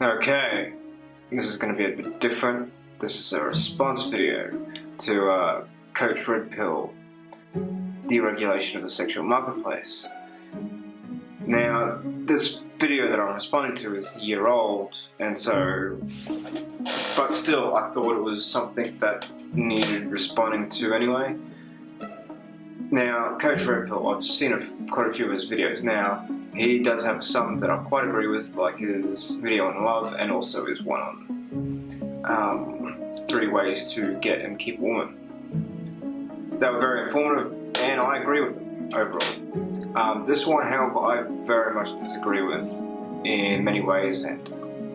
Okay, this is going to be a bit different. This is a response video to Coach Red Pill, Deregulation of the Sexual Marketplace. Now, this video that I'm responding to is a year old, and so, but still, I thought it was something that needed responding to anyway. Now, Coach Red Pill, I've seen quite a few of his videos now. He does have some that I quite agree with, like his video on love and also his one on 3 ways to get and keep a woman. They were very informative and I agree with them overall. This one, however, I very much disagree with in many ways, and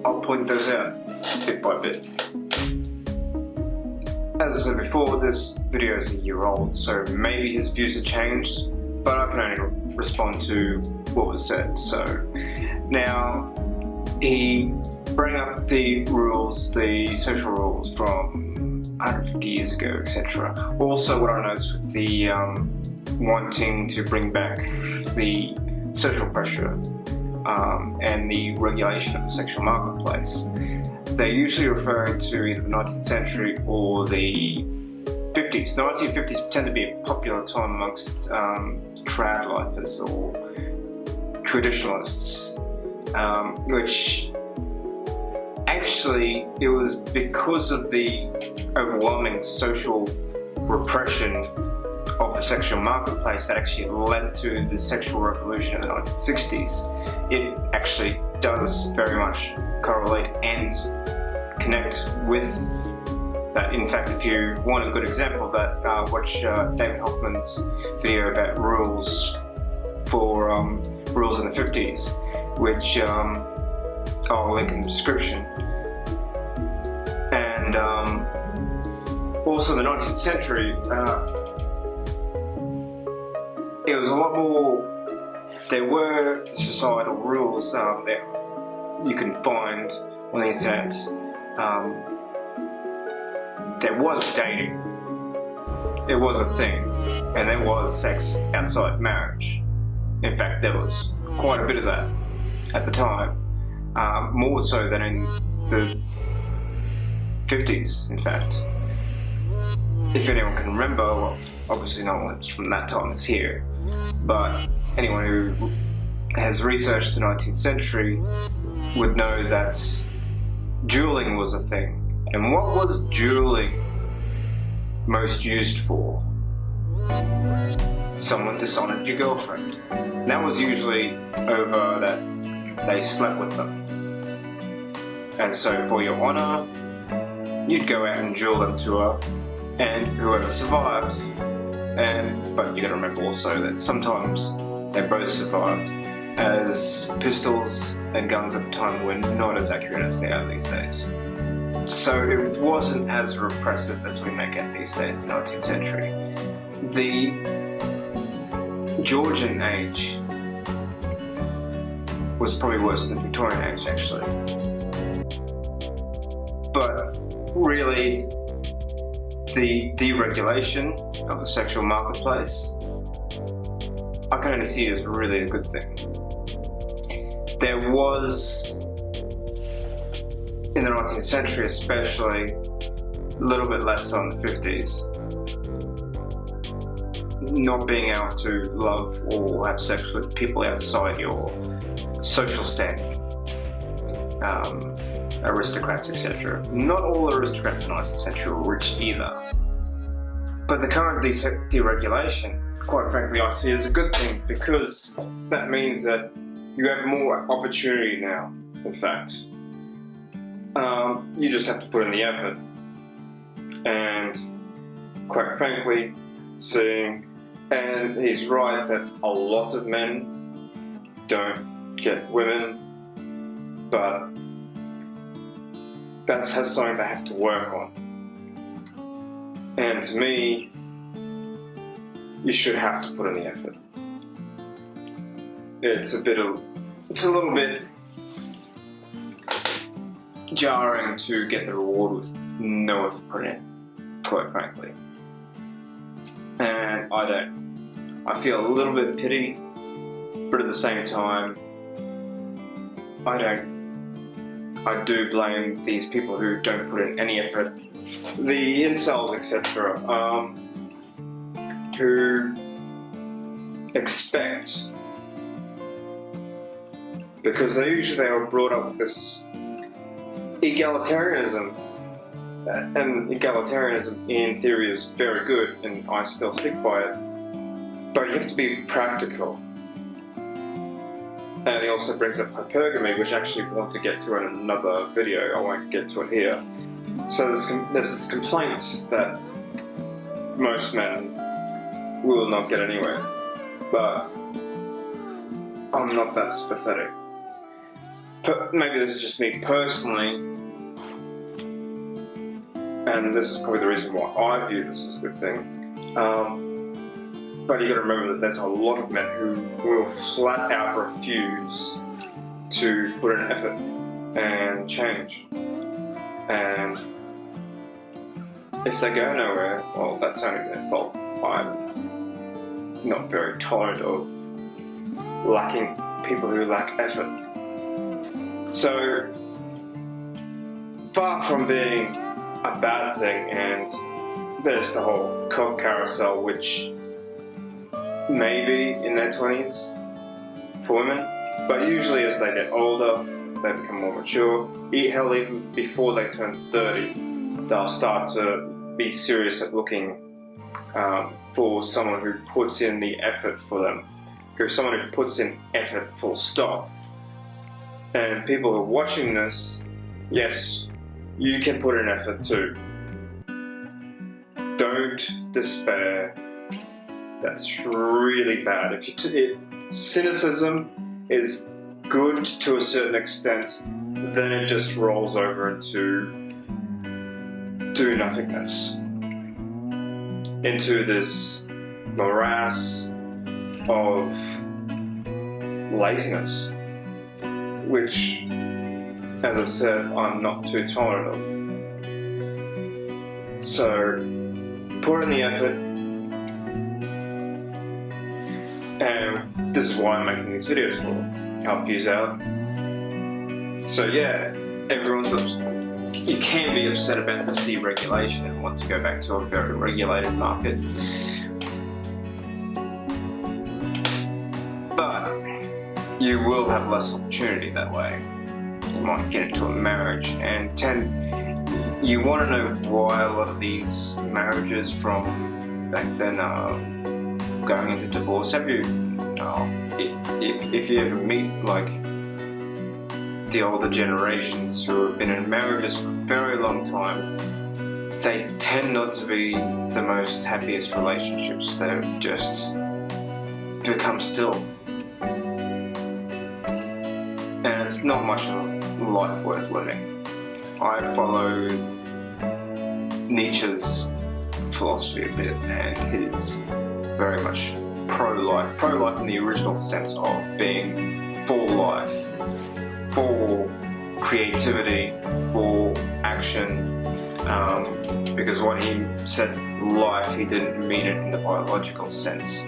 I'll point those out bit by bit. As I said before, this video is a year old, so maybe his views have changed, but I can only respond to what was said. So now he bring up the rules, the social rules from 150 years ago, etc. Also, what I noticed with the wanting to bring back the social pressure and the regulation of the sexual marketplace. They're usually referring to either the 19th century or the 50s. The 1950s tend to be a popular time amongst trad lifers or traditionalists, which actually it was because of the overwhelming social repression of the sexual marketplace that actually led to the sexual revolution of the 1960s. It actually does very much correlate and connect with that. In fact, if you want a good example of that, watch David Hoffman's video about rules for rules in the 50s, which I'll link in the description. And also the 19th century, it was a lot more. There were societal rules that you can find on the internet. There was dating, it was a thing, and there was sex outside marriage. In fact, there was quite a bit of that at the time, more so than in the 50s, in fact. If anyone can remember, well, obviously no one from that time is here, but anyone who has researched the 19th century would know that dueling was a thing. And what was dueling most used for? Someone dishonored your girlfriend. And that was usually over that they slept with them. And so for your honor, you'd go out and duel them to her, and whoever survived. But you gotta remember also that sometimes they both survived, as pistols and guns at the time were not as accurate as they are these days. So it wasn't as repressive as we make it these days, the 19th century. The Georgian age was probably worse than the Victorian age, actually. But really, the deregulation of the sexual marketplace, I can only see it as really a good thing. There was, in the 19th century especially, a little bit less so in the 50s, not being able to love or have sex with people outside your social standing, aristocrats, etc. Not all aristocrats in the 19th century were rich either. But the current deregulation, quite frankly, I see as a good thing, because that means that you have more opportunity now, in fact. You just have to put in the effort. And quite frankly, and he's right that a lot of men don't get women, but that's something they have to work on. And to me, you should have to put in the effort. It's a little bit jarring to get the reward with no effort put in, quite frankly. And I don't. I feel a little bit pity, but at the same time, I I do blame these people who don't put in any effort, the incels, etc., who expect, because they are brought up with this egalitarianism, and egalitarianism in theory is very good, and I still stick by it, but you have to be practical. And he also brings up hypergamy, which I actually want to get to in another video. I won't get to it here. So there's this complaint that most men will not get anywhere, but I'm not that sympathetic. But maybe this is just me personally, and this is probably the reason why I view this as a good thing. But you got to remember that there's a lot of men who will flat out refuse to put in effort and change. And if they go nowhere, well, that's only their fault. I'm not very tolerant of lacking people who lack effort. So, far from being a bad thing, and there's the whole cock carousel, which maybe in their 20s for women, but usually as they get older, they become more mature. Hell, even before they turn 30, they'll start to be serious at looking for someone who puts in the effort for them, someone who puts in effort full stop. And people who are watching this, yes, you can put in effort too. Don't despair. That's really bad. Cynicism is good to a certain extent, then it just rolls over into do-nothingness, into this morass of laziness, which, as I said, I'm not too tolerant of. So, put in the effort. And this is why I'm making these videos for, help you out. So yeah, you can be upset about this deregulation and want to go back to a very regulated market. But you will have less opportunity that way. You might get into a marriage, and you want to know why a lot of these marriages from back then are going into divorce. Have you, if you ever meet like the older generations who have been in marriages for a very long time, they tend not to be the most happiest relationships. They've just become still, and it's not much of a life worth living. I follow Nietzsche's philosophy a bit, and he's very much pro-life in the original sense of being for life, for creativity, for action, because when he said life, he didn't mean it in the biological sense,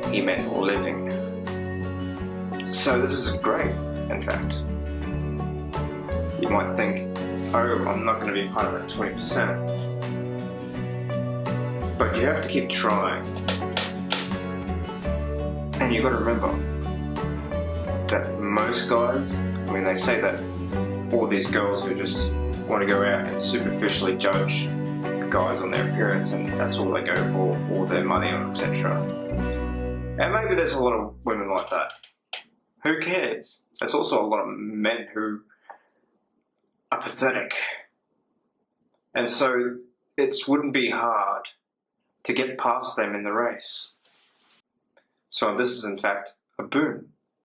he meant living. So this is great, in fact. You might think, oh, I'm not going to be part of that 20%, but you have to keep trying. And you've got to remember that most guys, I mean, they say that all these girls who just want to go out and superficially judge guys on their appearance, and that's all they go for, all their money, etc. And maybe there's a lot of women like that. Who cares? There's also a lot of men who are pathetic. And so it wouldn't be hard to get past them in the race. So this is in fact a boon.